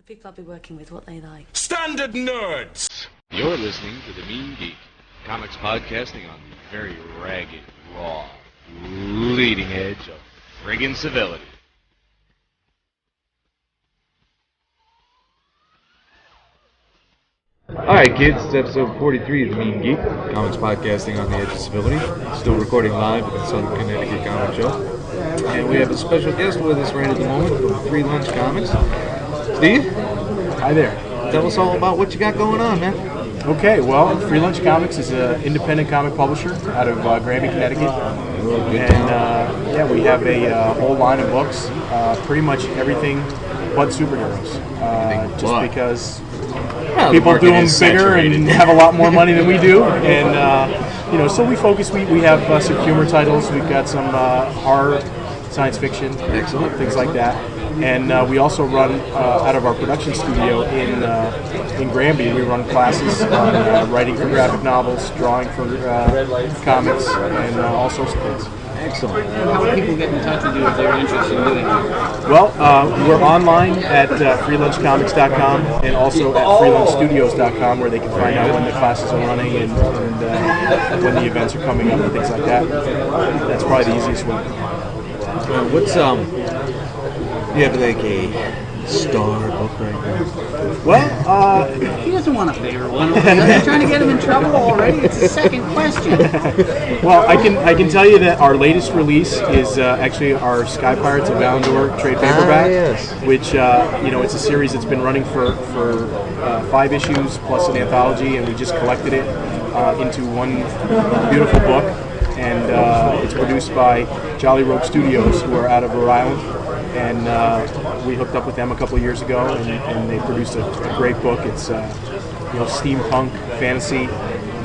People I'll be working with, what they like. Standard nerds! You're listening to The Mean Geek, comics podcasting on the very ragged, raw, leading edge of friggin' civility. Alright kids, it's episode 43 of The Mean Geek, comics podcasting on the edge of civility. Still recording live at the Southern Connecticut Comic Show. And we have a special guest with us right at the moment from Free Lunch Comics. Steve? Hi there. Tell us all about what you got going on, man. Okay, well, Free Lunch Comics is an independent comic publisher out of Granby, Connecticut. And we have a whole line of books, pretty much everything but superheroes. Because people do them bigger and have a lot more money than we do. And, so we focus, we have some humor titles, we've got some horror, science fiction, excellent, things like that. And we also run out of our production studio in Granby. We run classes on writing for graphic novels, drawing for comics, and all sorts of things. Excellent. How would people get in touch with you if they're interested in doing that? Well, we're online at freelunchcomics.com and also at freelunchstudios.com, where they can find out when the classes are running and when the events are coming up and things like that. That's probably the easiest way. What's you have like a star book right now? Well, he doesn't want a favorite one. I'm trying to get him in trouble already. It's the second question. Well, I can tell you that our latest release is actually our Sky Pirates of Valandor trade paperback, yes. Which it's a series that's been running for 5 issues plus an anthology, and we just collected it into one beautiful book. And it's produced by Jolly Rogue Studios, who are out of Rhode Island. And we hooked up with them a couple of years ago, and they produced a great book. It's steampunk, fantasy,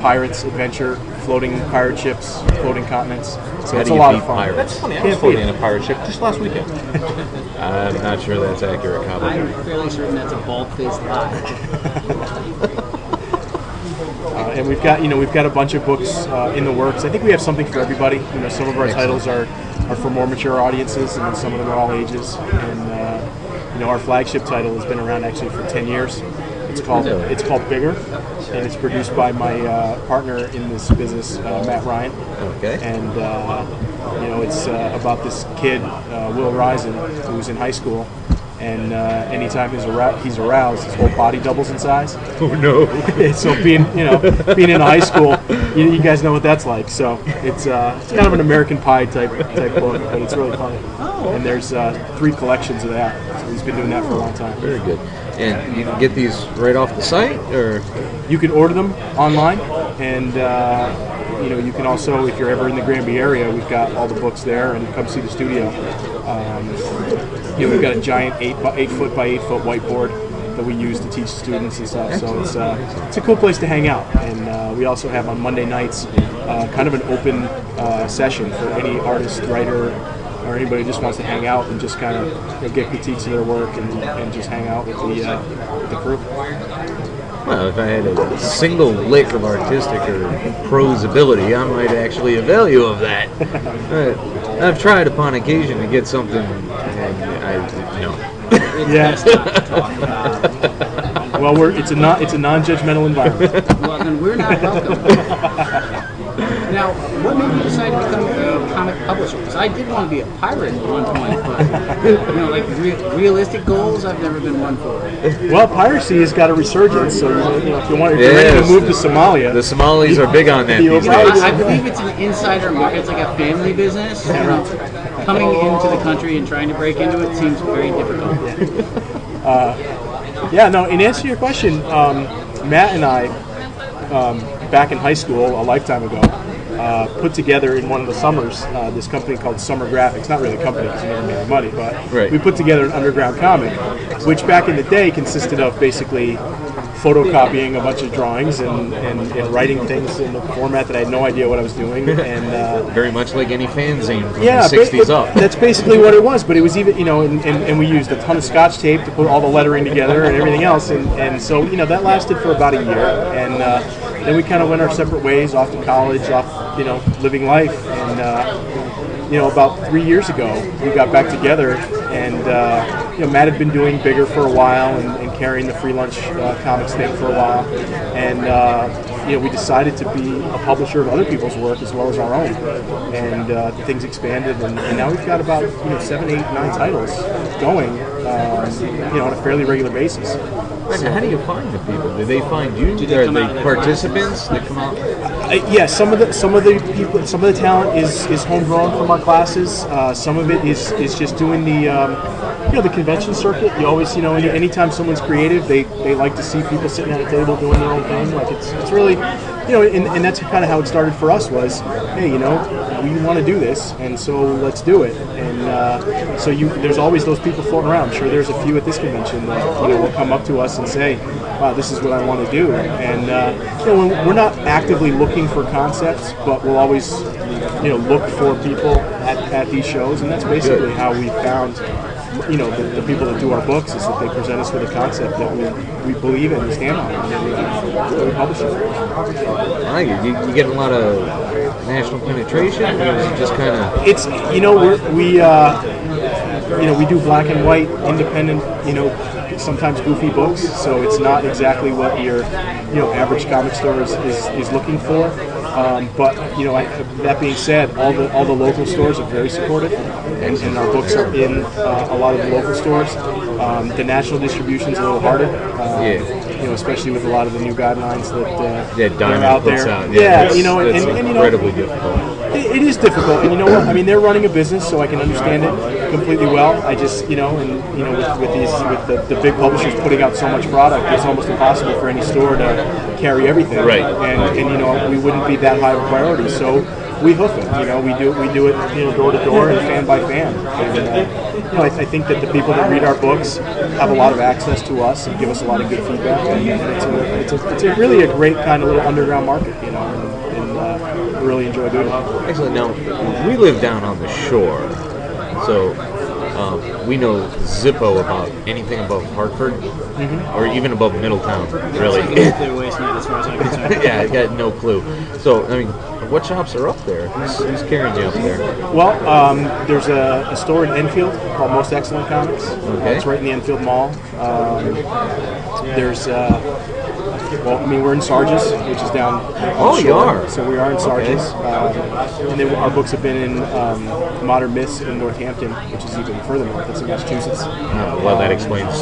pirates, adventure, floating pirate ships, floating continents. So it's a lot of fun. Pirates? That's funny. I was floating in a pirate ship just last weekend. I'm not sure that's accurate, Comic. I'm fairly certain that's a bald-faced lie. And we've got a bunch of books in the works. I think we have something for everybody. Some of our titles are for more mature audiences, and some of them are all ages. And our flagship title has been around actually for 10 years. It's called Bigger, and it's produced by my partner in this business, Matt Ryan. Okay. And it's about this kid, Will Risen, who's in high school. And anytime he's aroused, his whole body doubles in size. Oh no! So being in high school, you guys know what that's like. So it's kind of an American Pie type book, but it's really funny. Oh. And there's 3 collections of that. So he's been doing that for a long time. Very good. And you can get these right off the site, or you can order them online, and you can also, if you're ever in the Granby area, we've got all the books there, and come see the studio. We've got a giant 8 foot by 8 foot whiteboard that we use to teach students and stuff. So it's a cool place to hang out. And we also have on Monday nights kind of an open session for any artist, writer, or anybody who just wants to hang out and just kind of get critiques of their work and just hang out with the crew. Well, if I had a single lick of artistic or prose ability, I might actually avail you of that. I've tried upon occasion to get something, and Yeah. Well, it's a non-judgmental environment. Well, then we're not welcome. Now, what made you decide to become a comic publisher? Because I did want to be a pirate at one point, but realistic goals, I've never been one for. Well, piracy has got a resurgence. So if you're ready to move to Somalia, the Somalis are big on that these days. I believe it's an insider market. It's like a family business. Coming into the country and trying to break into it seems very difficult. In answer to your question, Matt and I, back in high school, a lifetime ago, put together in one of the summers this company called Summer Graphics. Not really a company because we never made any money, but we put together an underground comic, which back in the day consisted of basically photocopying a bunch of drawings and writing things in a format that I had no idea what I was doing. And very much like any fanzine from the 60s up. That's basically what it was, but it was even, and we used a ton of Scotch tape to put all the lettering together and everything else, and so, that lasted for about a year, and then we kind of went our separate ways, off to college, living life, and about 3 years ago, we got back together, and Matt had been doing bigger for a while and carrying the free lunch comics thing for a while, and we decided to be a publisher of other people's work as well as our own, and things expanded, and now we've got about 7, 8, 9 titles going, on a fairly regular basis. So how do you find the people? Do they find you? Are they participants that come out? Yeah, some of the people, some of the talent is homegrown from our classes. Some of it is just doing the convention circuit. You always, anytime someone's creative, they like to see people sitting at a table doing their own thing. Like it's really, and that's kind of how it started for us. Was, hey, we want to do this, and so let's do it. And so there's always those people floating around. I'm sure there's a few at this convention that will come up to us and say, wow, this is what I want to do. And we're not actively looking for concepts, but we'll always look for people at these shows, and that's basically how we found the people that do our books, is that they present us with a concept that we believe in and stand on, and we publish it. I like it. You get a lot of national penetration, or is it just kind of? It's we do black and white, independent, sometimes goofy books, so it's not exactly what your average comic store is looking for. But that being said, all the local stores are very supportive, and our books are in a lot of the local stores. The national distribution's a little harder, especially with a lot of the new guidelines that are out there. It's incredibly difficult. It is difficult, and you know what? I mean, they're running a business, so I can understand it completely well. I just, with the big publishers putting out so much product, it's almost impossible for any store to carry everything. Right. And we wouldn't be that high of a priority, so we hoof it. We do it, door to door and fan by fan. And I think that the people that read our books have a lot of access to us and give us a lot of good feedback. And it's really a great kind of little underground market, and we really enjoy doing it. Excellent. Now, we live down on the shore, so we know zippo about anything above Hartford, or even above Middletown, really. Yeah, I got no clue. So, I mean, what shops are up there? Who's carrying you up there? Well, there's a store in Enfield called Most Excellent Comics. Okay. It's right in the Enfield Mall. There's we're in Sargis, which is down. Oh, you are. So we are in Sargis, and then our books have been in Modern Myths in Northampton, which is even further north. It's in Massachusetts. Well, that explains.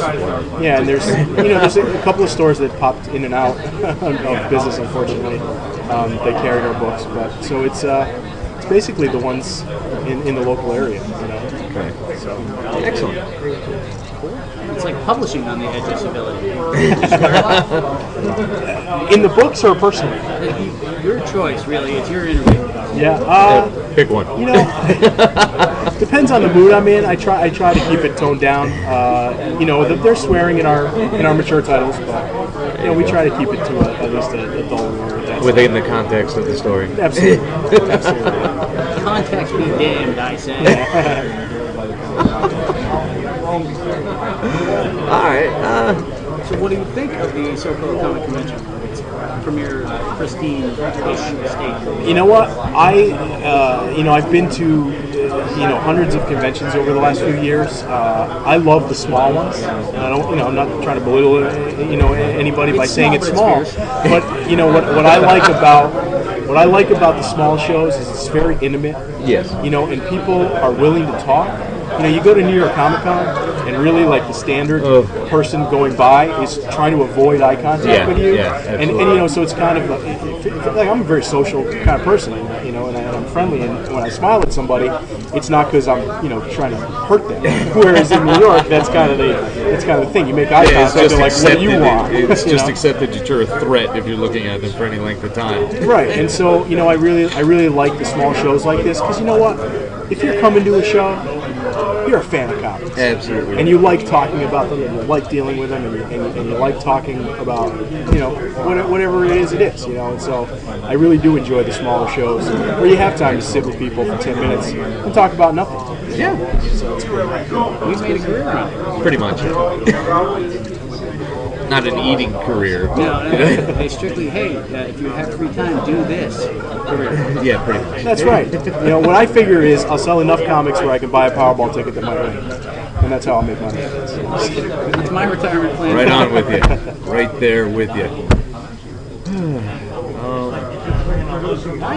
Yeah, and there's a couple of stores that popped in and out of business, unfortunately. They carried our books, but so it's basically the ones in the local area. Okay. So Excellent. It's like publishing on the edge of civility. in the books or personally? Your choice, really. It's your interview. Yeah. Pick one. Depends on the mood I'm in. I try to keep it toned down. They're swearing in our mature titles, but we try to keep it to at least a dull word. Within the context of the story. Absolutely. Absolutely. Context be damned, I say. All right. So what do you think of the SoCoCon Comic Convention? Its premier pristine-ish state. You know what? I've been to hundreds of conventions over the last few years. I love the small ones, and I don't, I'm not trying to belittle anybody by saying it's small, but what I like about the small shows is it's very intimate. Yes. And people are willing to talk. You go to New York Comic Con, and really, like, the standard person going by is trying to avoid eye contact with you. Yeah, and so it's kind of like I'm a very social kind of person, and I'm friendly, and when I smile at somebody, it's not because I'm trying to hurt them. Whereas in New York, that's kind of the thing. You make eye contact, they're like, what do you want? It's just accepted that you're a threat if you're looking at them for any length of time. Right, and so I really like the small shows like this, because you know what? If you're coming to a show, you're a fan of comics. Absolutely. And you like talking about them, and you like dealing with them, and you like talking about, whatever it is, and so I really do enjoy the smaller shows where you have time to sit with people for 10 minutes and talk about nothing. Yeah. So it's great. We've made a career out of it. Pretty much. not an eating career. No, they strictly, hey, if you have free time, do this. Career. Yeah, pretty much. That's right. What I figure is I'll sell enough comics where I can buy a Powerball ticket that might win, and that's how I'll make money. It's my retirement plan. Right on with you. Right there with you.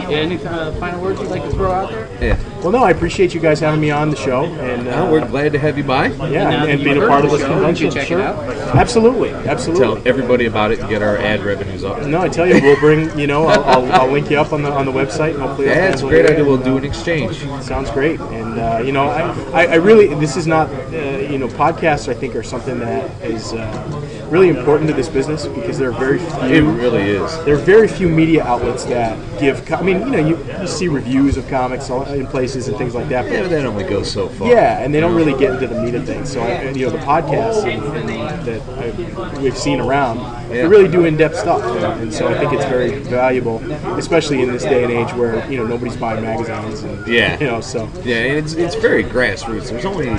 Any final words you'd like to throw out there? Yeah. Well, no, I appreciate you guys having me on the show, and We're glad to have you by. and being a part of this convention. Check Sure. it out. Absolutely. Tell everybody about it and get our ad revenues up. No, I tell you, we'll bring. I'll link you up on the website, and hopefully. Yeah, it's a great idea. We'll do an exchange. Sounds great, and I really, this is not, podcasts I think are something that is really important to this business because there are very few. It really is. There are very few media outlets that give. You see reviews of comics in places and things like that. Yeah, but that only goes so far. Yeah, and they don't really get into the meat of things. So, the podcasts that we've seen around, they really do in-depth stuff. And so I think it's very valuable, especially in this day and age where, nobody's buying magazines. And, so. Yeah, and it's very grassroots. There's only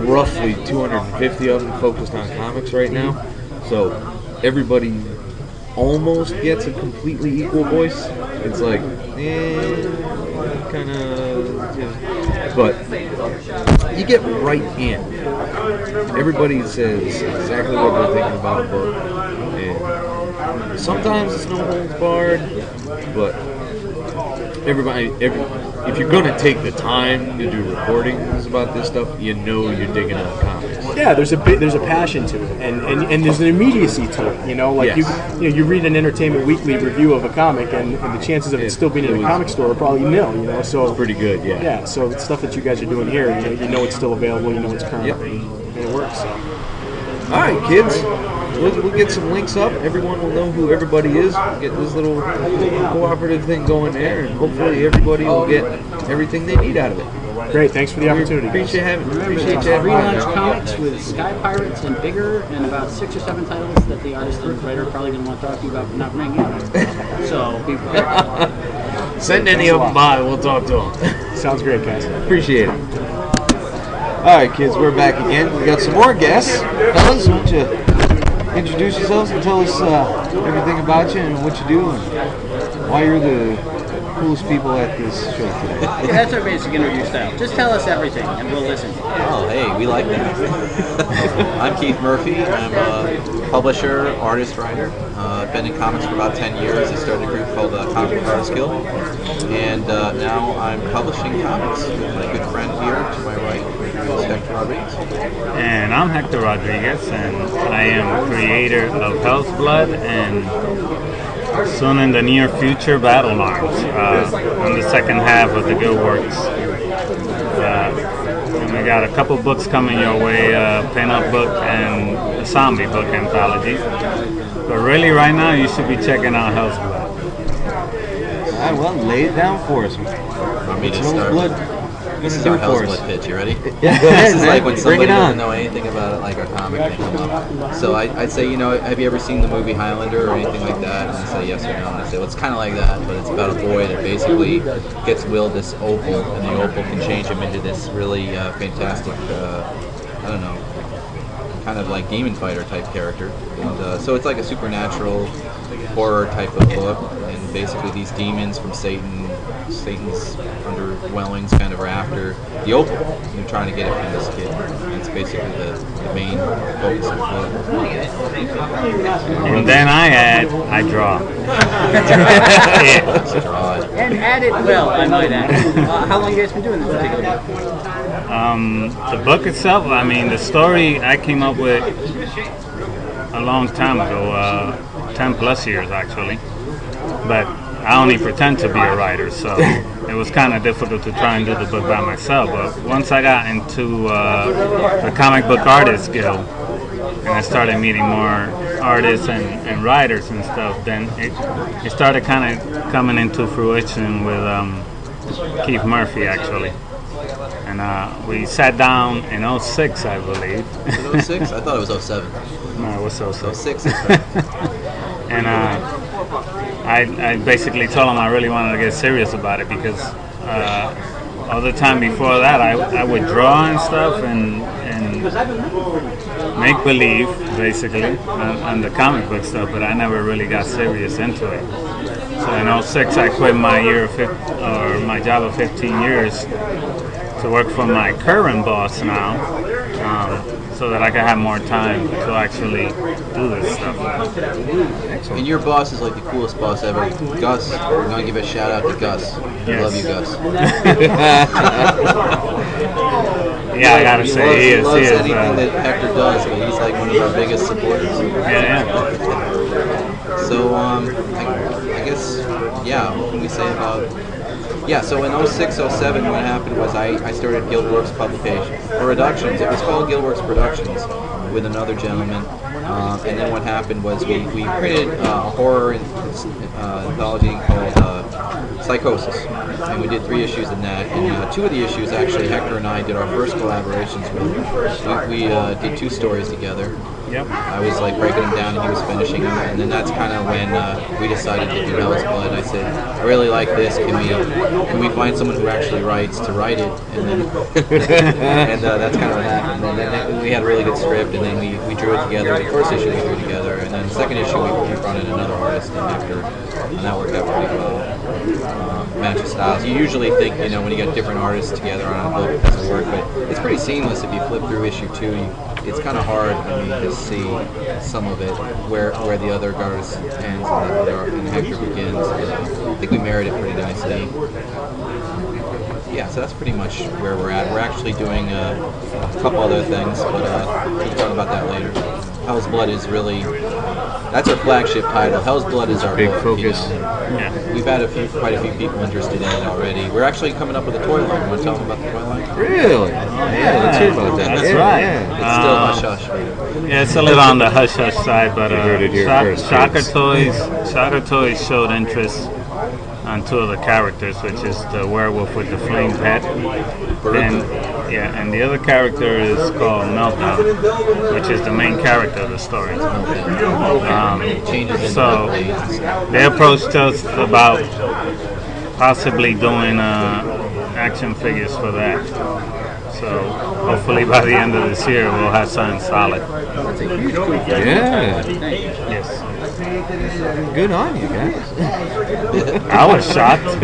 roughly 250 of them focused on comics right now. So everybody almost gets a completely equal voice. It's like, kind of, but you get right in. Everybody says exactly what they're thinking about a book, and sometimes it's no holds barred, but if you're going to take the time to do recordings about this stuff, you're digging up comics. Yeah, there's a passion to it, and there's an immediacy to it. You read an Entertainment Weekly review of a comic, and the chances of it still being in a comic store are probably nil. So it's pretty good. Yeah. Yeah. So the stuff that you guys are doing here, it's still available. It's current, and it works. So. All right, kids. We'll get some links up. Everyone will know who everybody is. We'll get this little cooperative thing going there, and hopefully everybody will get everything they need out of it. Great. Thanks for the opportunity. Appreciate you Free having lunch comics with Sky Pirates and bigger, and about 6 or 7 titles that the artist and writer are probably going to want to talk to you about but not bringing in. So be prepared. Send any of them by. We'll talk to them. Sounds great, guys. Appreciate it. All right, kids, we're back again. We got some more guests. Fellas, why don't you introduce yourselves and tell us everything about you and what you do and why you're the coolest people at this show today. Yeah, that's our basic interview style. Just tell us everything and we'll listen. Oh, hey, we like that. I'm Keith Murphy. I'm a publisher, artist, writer. I've been in comics for about 10 years. I started a group called the Comic Artist Guild. And now I'm publishing comics with my good friend here to my right, who's Hector Rodriguez. And I'm Hector Rodriguez, and I am creator of Hell's Blood and soon in the near future Battle Arms on the second half of the Guild Works. And we got a couple books coming your way, a pin-up book and a zombie book anthology. But really right now you should be checking out Hell's Blood. All right, well, lay it down for us. Want me to Hell's start? Blood. This is our Hell's Blood pitch. You ready? Yeah, go ahead, This is man. like when Bring somebody it on. doesn't know anything about it, like a comic, they come up. So I'd say, have you ever seen the movie Highlander or anything like that? And I say yes or no. And I say, well, it's kind of like that, but it's about a boy that basically gets willed this opal, and the opal can change him into this really fantastic, kind of like demon fighter type character. And so it's like a supernatural horror type of book, and basically these demons from Satan's underwellings kind of are after the opal and trying to get it from this kid. And it's basically the main focus of the book. And then I draw. Draw it. And add it well, I might add. How long have you guys been doing this particular book? The book itself, I mean, the story I came up with a long time ago, 10 plus years actually. But I only pretend to be a writer, so it was kind of difficult to try and do the book by myself. But once I got into the Comic Book Artists Guild, and I started meeting more artists and writers and stuff, then it started kind of coming into fruition with Keith Murphy, actually. And we sat down in 06, I believe. Was it 06? I thought it was 07. No, it was 06. 06 is right. And I basically told him I really wanted to get serious about it because all the time before that I would draw and stuff, and make believe, basically, on the comic book stuff, but I never really got serious into it. So in '06, I quit my my job of 15 years to work for my current boss now, so that I could have more time to actually do this stuff. And your boss is like the coolest boss ever. Gus, we're going to give a shout out to Gus. We love you, Gus. Yeah, I gotta say, he loves is. anything that Hector does, but he's like one of our biggest supporters. Yeah. So, I guess, what can we say about... Yeah, so in '06, '07, what happened was I started Guildworks Productions. It was called Guildworks Productions with another gentleman. And then what happened was we created a horror anthology called Psychosis. And we did 3 issues in that. And 2 of the issues, actually, Hector and I did our first collaborations with. We did 2 stories together. Yep. I was like breaking them down and he was finishing them, and then that's kind of when we decided to do Hell's Blood. I said, I really like this. Can we find someone who actually writes to write it? And then and that's kind of what happened. And then we had a really good script, and then we drew it together. The first issue we drew together, and then the second issue we brought in another artist, Hector, and that worked out pretty well. Match of styles. You usually think, when you get different artists together on a book, it doesn't work, but it's pretty seamless. If you flip through issue 2, it's kind of hard to see some of it where the other artist ends and Hector begins. I think we married it pretty nicely. So that's pretty much where we're at. We're actually doing a couple other things, but we'll talk about that later. Hell's Blood is really, that's our flagship title. Hell's Blood is our big book, focus. Yeah. We've had quite a few people interested in it already. We're actually coming up with a toy line. You want to tell them about the toy line? Really? Yeah, let's hear about that. That's right. Yeah. It's still hush-hush. Yeah, it's a little on the hush-hush side, but heard it here first, Shocker Toys showed interest on 2 of the characters, which is the werewolf with the flame pet, and the other character is called Meltdown, which is the main character of the story. So they approached us about possibly doing action figures for that. So hopefully by the end of this year we'll have something solid. That's a huge coup. Yeah. Yes. Good on you guys. I was shocked.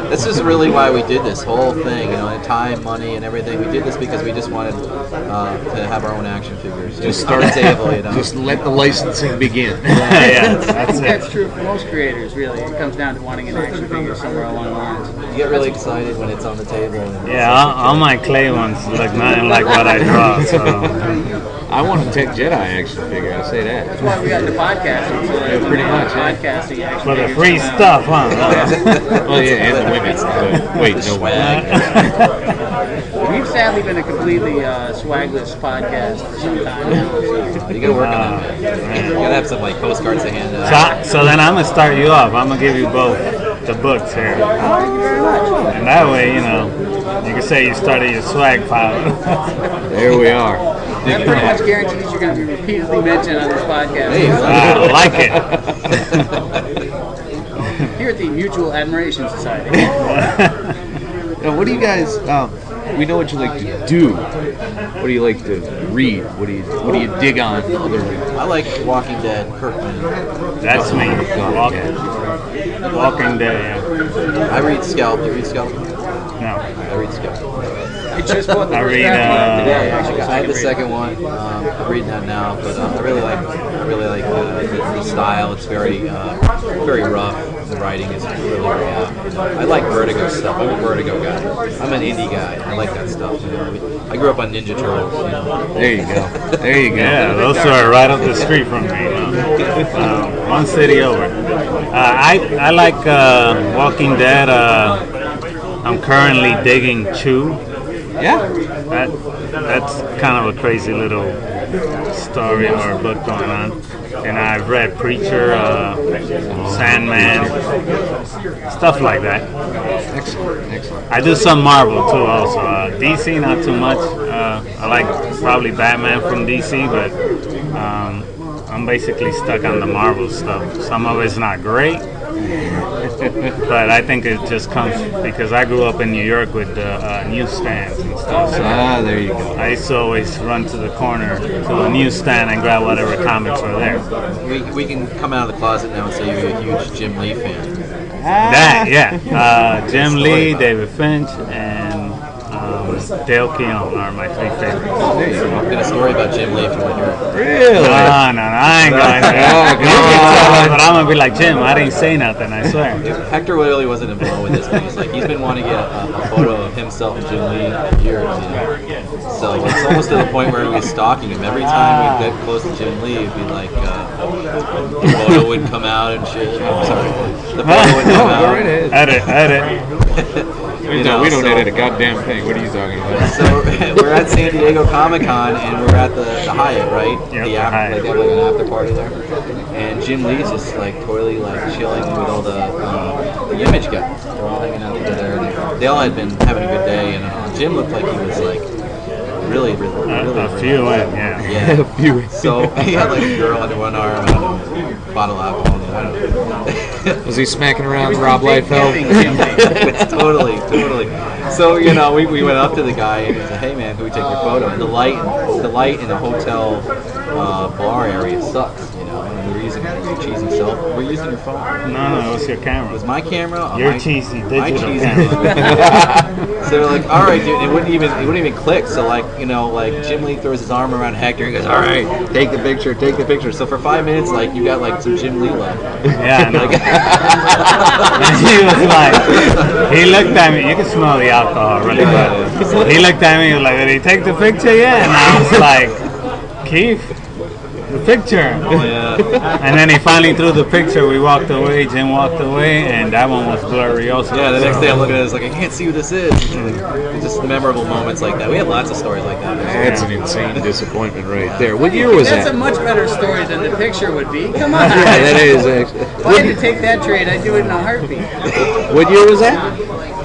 This is really why we did this whole thing, time, money, and everything. We did this because we just wanted to have our own action figures. Just start a table, Just let the licensing begin. That's true for most creators, really. It comes down to wanting an action figure somewhere along the lines. You get really excited when it's on the table. All my clay ones look nothing like what I draw. So. I want a Tech Jedi action figure, I'll say that. That's why we got the podcasting. So pretty much. Podcasting action For the figures. free stuff, huh? Well, yeah, and the women. Wait, no way. We've sadly been a completely swagless podcast for some time now. So. You gotta work on that. You gotta have some postcards to hand out. So then I'm gonna start you off. I'm gonna give you both the books here. Thank you very much. And that way, you can say you started your swag pile. There we are. That pretty much guarantees you're going to be repeatedly mentioned on this podcast. Hey, I like it. Here at the Mutual Admiration Society. Now, what do you guys? We know what you like to do. What do you like to read? What do you dig on? I like Walking Dead, Kirkman. That's me. Walking Dead. I read Scalp. Do you read Scalp? No. I read Scalp. I just bought the I first read, draft today, actually. I had the second one. I'm reading that now, but I really like the style. It's very rough. The writing is really rough. I like Vertigo stuff. I'm a Vertigo guy. I'm an indie guy. I like that stuff. I grew up on Ninja Turtles. There you go. There you go. Yeah, those are right up the street from me. One city over. I like Walking Dead. I'm currently digging Chew. Yeah. That's kind of a crazy little story or book going on. And I've read Preacher, Sandman, stuff like that. Excellent. I do some Marvel too also. DC not too much. I like probably Batman from DC, but I'm basically stuck on the Marvel stuff. Some of it's not great, But I think it just comes because I grew up in New York with the newsstands and stuff. So There you go. I used to always run to the corner to the newsstand and grab whatever comics were there. We can come out of the closet now and say you're a huge Jim Lee fan. That, yeah. Jim Lee, David Finch, and Dale Keown are my three favorites. I've got a story about Jim Lee if you want to hear it. Really? No, I ain't going there. You can tell him, but I'm going to be like, Jim, I didn't say nothing, I swear. Hector really wasn't involved with this, but he's been wanting to get a photo of himself and Jim Lee for years, you know. So it's almost to the point where he was stalking him. Every time we'd get close to Jim Lee, it'd be like, the photo would come out and shit. I'm sorry. The photo would come out. Edit. We don't edit a goddamn thing. What are you talking about? So we're at San Diego Comic-Con and we're at the Hyatt, right? Yep, the the after, Hyatt. like they have like an after party there. And Jim Lee's just like totally like chilling with all the image guys. They're all hanging out together. And they all had been having a good day, and Jim looked like he was like really A few in, yeah. Yeah. A few. So he had like a girl under one arm and a bottle of alcohol. I don't know. Was he smacking around Rob Liefeld? It's totally. So we went up to the guy and he said, "Hey man, can we take your photo?" And the light in the hotel bar area sucks, you know. And we were using a cheesy cell. We're using your phone. No, it was your camera. It was my camera. Your cheesy my digital cheesy camera. So they're like, "All right, dude." It wouldn't even click. So like Jim Lee throws his arm around Hector and goes, "All right, take the picture." So for 5 minutes, like you got like some Jim Lee left. Yeah, I know. He was like, he looked at me. You can smell the alcohol really good. He looked at me. He was like, "Did he take the picture yet?" And I was like, "Keith, the picture." Yeah. And then he finally threw the picture. We walked away. Jim walked away, and that one was blurry also. Yeah, the next day I'm looking at it, it's like, I can't see who this is. It's just memorable moments like that. We have lots of stories like that. That's an insane disappointment right there. What year was That's that? a much better story than the picture would be. Come on. Yeah, that is actually. If I had to take that trade, I'd do it in a heartbeat. What year was that?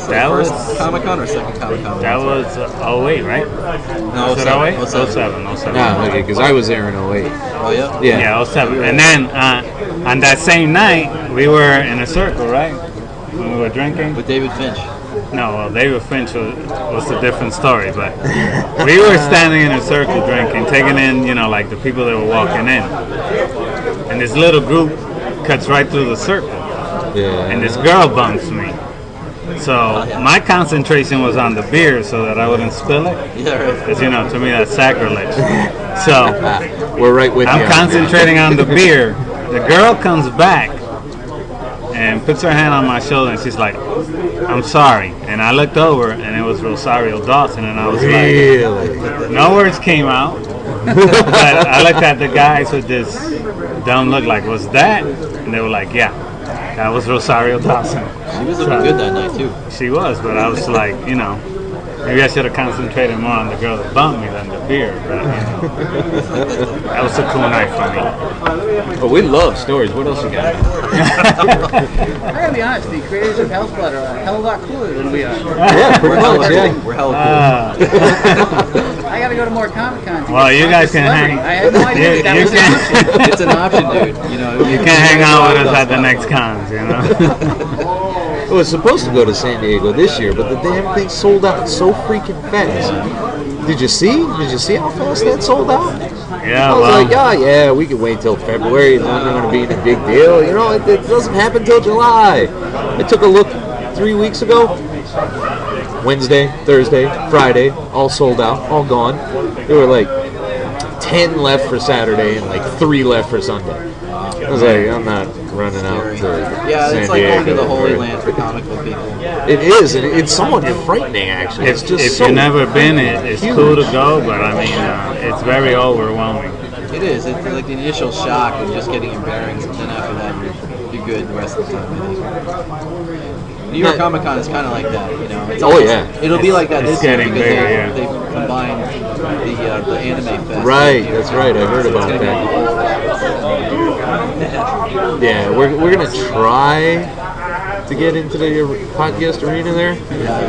That First was Comic-Con or second Comic-Con? that was 08, right? No, Was it 08? 07. 07. No, okay, because I was there in 08. Oh, yeah? Yeah. Yeah, 07. And then on that same night, we were in a circle, right? When we were drinking. With David Finch. No, well, David Finch was a different story, but we were standing in a circle drinking, taking in, like the people that were walking in. And this little group cuts right through the circle. Yeah. And this girl bumps me. So my concentration was on the beer so that I wouldn't spill it. Yeah, right. Because, to me that's sacrilege. So We're right with you. I'm concentrating on the beer. The girl comes back and puts her hand on my shoulder and she's like, "I'm sorry." And I looked over and it was Rosario Dawson and I was like, no words came out. But I looked at the guys with this dumb look like, "Was that?" And they were like, "Yeah, that was Rosario Dawson." She was looking good that night, too. She was, but I was like, maybe I should have concentrated more on the girl that bumped me than the beer. But that was a cool night for me. But we love stories. What else you got? I gotta be honest, the creators of Hell's Blood are a hell of a lot cooler than we are. Yeah, pretty much, yeah. We're hella cool. I gotta go to more Comic-Cons. Well, you guys can hang. I had no idea that was an option. It's an option, dude. You can hang out with us at the next cons, It was supposed to go to San Diego this year, but the damn thing sold out so freaking fast. Did you see? Did you see how fast that sold out? Yeah, I was well, like, yeah, we can wait till February. It's not going to be a big deal. It doesn't happen till July. I took a look 3 weeks ago. Wednesday, Thursday, Friday, all sold out, all gone. There were like 10 left for Saturday and like 3 left for Sunday. I was like, I'm not running out to Yeah, San it's like Diego. going to the Holy Land for comic book people. It is, and it's somewhat frightening actually. It's just if so you've never been, it's huge. cool to go, but I mean, it's very overwhelming. It is. It's like the initial shock of just getting your bearings, and then after that, you're good the rest of the time, I think. New York Comic Con is kind of like that, It's Oh, almost, yeah. It'll be like that It's this year getting because bigger, yeah. they've combined the anime fest. Right, that's right. I heard about It's gonna that. Yeah, we're gonna try to get into the podcast arena there.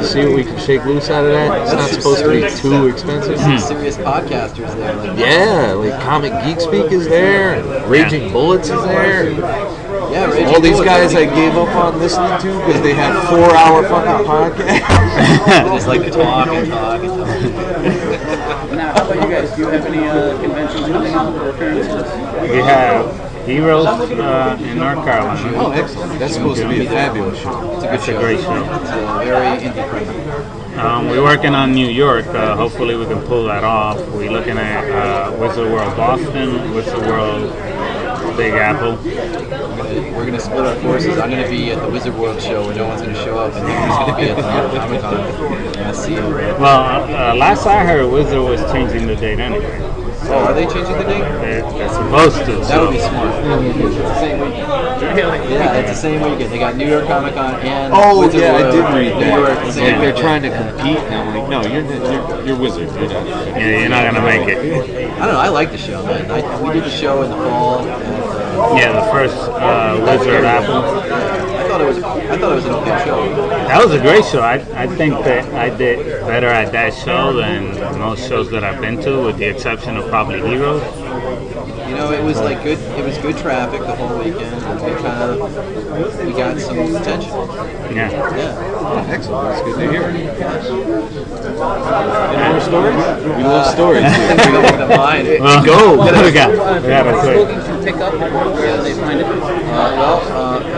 See what we can shake loose out of that. It's not supposed to be too expensive. be serious podcasters there. Like, Yeah, like Comic Geek Speak is there, and Raging Bullets is there. Yeah, Reggie All these Toole, guys I Reggie. gave up on listening to because they had 4-hour fucking podcasts. They just like to talk and talk and talk. Now, how about you guys? Do you have any conventions coming up or appearances? We have Heroes in North Carolina. Oh, excellent. That's supposed to be a fabulous show. It's a good It's a show. great show. It's very indie friendly. We're working on New York. Hopefully we can pull that off. We're looking at Wizard World Boston, Wizard World Big Apple. We're gonna split our forces. I'm gonna be at the Wizard World show where no one's gonna show up, and he's gonna be at the Comic-Con. Yeah, see you. Well, last I heard, Wizard was changing the date anyway. Oh, are they changing the date? They're supposed to. That So. would be smart. It's the same weekend. Yeah, it's the same weekend. They got New York Comic Con and Oh, Wizard yeah, I World. did read New York, that. the It's same like they're weekend. trying to compete, and I'm like, no, you're Wizard. You're not. Yeah, you're not gonna make it. I don't know. I like the show, man. We did the show in the fall. And, Yeah, the first Wizard Apple. I thought it was a good show. That was a great show. I think that I did better at that show than most shows that I've been to, with the exception of probably Heroes. You know, it was like good. It was good traffic the whole weekend, and we got some attention. Yeah. Yeah. Excellent. That's good to hear. Any more stories? We love stories. Well, Go. What do we got? We got a quick. Smoking can pick up where do they find it?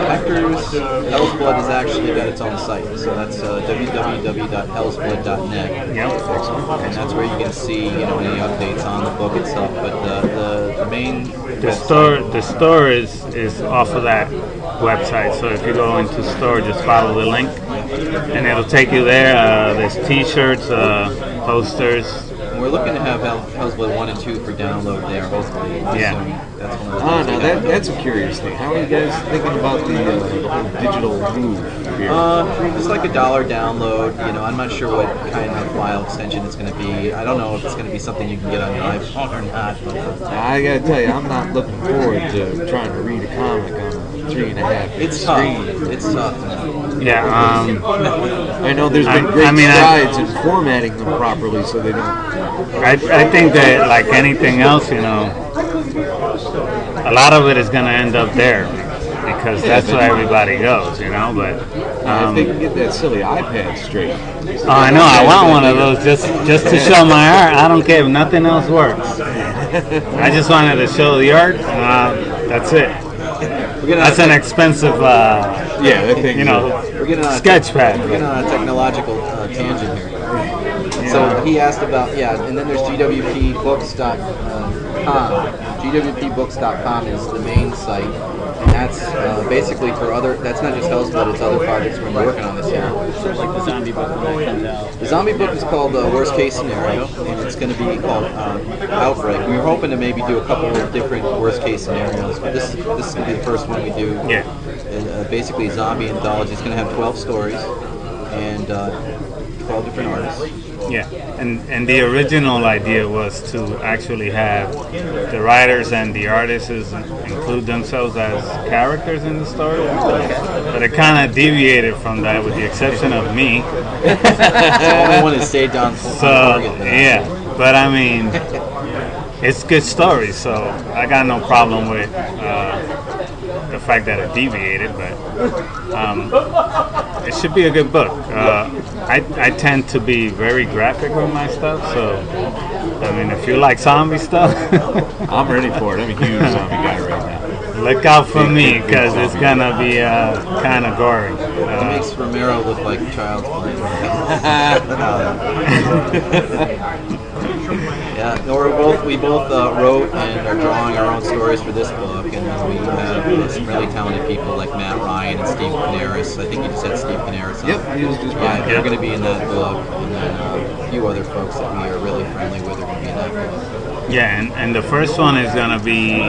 Hector's Hell's Blood has actually got its own site, so that's www.hellsblood.net. Yep. And that's where you can see, any updates on the book itself. But the main The store is off of that website. So if you go into store, just follow the link, and it'll take you there. There's T-shirts, posters. And we're looking to have Hell's Blood 1 and 2 for download there, hopefully. Yeah. So that's one of the Oh, things no, we gotta do. that's a curious thing. How are you guys thinking about the digital move here? It's like $1 download. I'm not sure what kind of file extension it's going to be. I don't know if it's going to be something you can get on your iPhone or not. But I gotta tell you, I'm not looking forward to trying to read a comic on a 3.5 it's tough. screen. It's tough. Man. Yeah. I know there's been great I mean, strides in formatting them properly so they don't. I think that, like anything else, a lot of it is going to end up there because that's where everybody goes, But If they can get that silly iPad straight. oh, I know. I want one of those just to show my art. I don't care if nothing else works. I just wanted to show the art. That's it. That's an expensive, Yeah, that thing. We're getting on a sketch pad. We're getting on a technological tangent here. So he asked about, and then there's GWPbooks.com. GWPbooks.com is the main site, and that's basically for other. That's not just Hell's Blood; it's other projects we're working on this year. Sort of like the zombie book when that comes out. The zombie book is called Worst Case Scenario, and it's going to be called Outbreak. We were hoping to maybe do a couple of different worst case scenarios, but this is going to be the first one we do. Yeah. Basically, zombie anthology. It's going to have 12 stories and 12 different artists. Yeah, and the original idea was to actually have the writers and the artists include themselves as characters in the story, but it kind of deviated from that, with the exception of me. The only one that stayed down. So yeah, but I mean, it's good stories, so I got no problem with the fact that it deviated, but it should be a good book. I tend to be very graphic with my stuff, so I mean, if you like zombie stuff, I'm ready for it. I'm a huge zombie guy right now. look out for me, because it's gonna be kind of gory. It makes Romero look like Child's Play. Yeah, no, we both wrote and are drawing our own stories for this book, and then we have some really talented people like Matt Ryan and Steve Kanaras. I think you just said Steve Kanaras. Yep, he was just Yeah, they're going to be in that book, and then a few other folks that we are really friendly with are going to be in that book. Yeah, and the first one is gonna be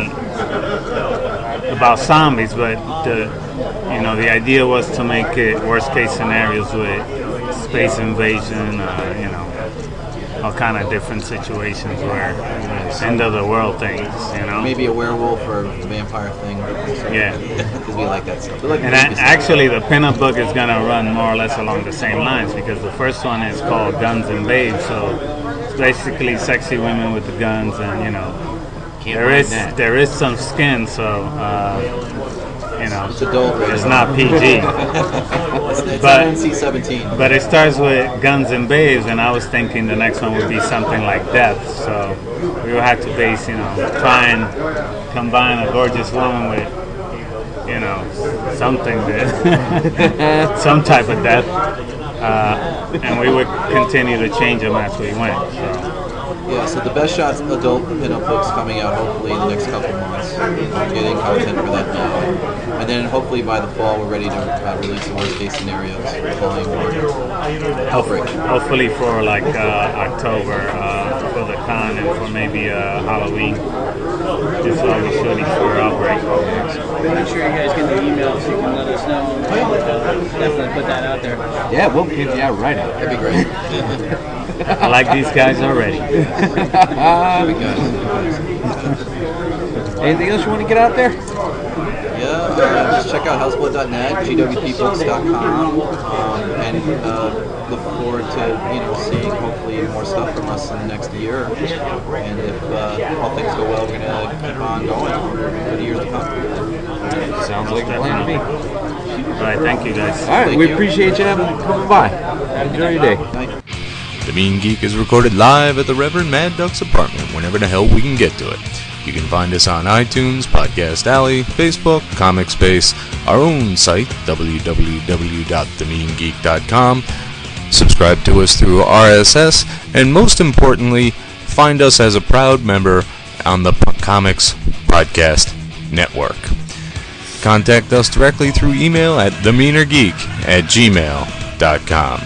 about zombies, but the idea was to make it worst case scenarios with space invasion, all kind of different situations where end of the world things, Maybe a werewolf or a vampire thing. Yeah. Because we like that stuff. We like And creepy stuff. actually, the pinup book is gonna run more or less along the same lines, because the first one is called Guns and Babes, so it's basically sexy women with the guns and Can't mind that. there is some skin, so you know, It's adult rated. it's not PG. It's But- NC-17. But it starts with guns and babes, and I was thinking the next one would be something like death. So we would have to base, try and combine a gorgeous woman with, something that, some type of death. And we would continue to change them as we went. So. Yeah, so the Best Shots adult pinup book's coming out hopefully in the next couple months. We're getting content for that now. And then hopefully by the fall we're ready to release the worst case scenarios. Volume 1. Outbreak. Hopefully for like October for the con and for maybe Halloween. Just while we're shooting for Outbreak. Make sure you guys get the email so you can let us know. Definitely put that out there. Yeah, we'll give you out right out. That'd be great. I like these guys already. Anything else you want to get out there? Yeah, just check out houseblood.net, gwpbooks.com, and look forward to seeing hopefully more stuff from us in the next year. And if all things go well, we're gonna keep on going for the years to come. Sounds like a plan to me. All right, thank you guys. All right, Thank we you. appreciate you coming by. Enjoy your day. Night. The Mean Geek is recorded live at the Reverend Mad Duck's apartment whenever the hell we can get to it. You can find us on iTunes, Podcast Alley, Facebook, Comic Space, our own site, www.themeangeek.com. Subscribe to us through RSS, and most importantly, find us as a proud member on the Comics Podcast Network. Contact us directly through email at themeanergeek@gmail.com.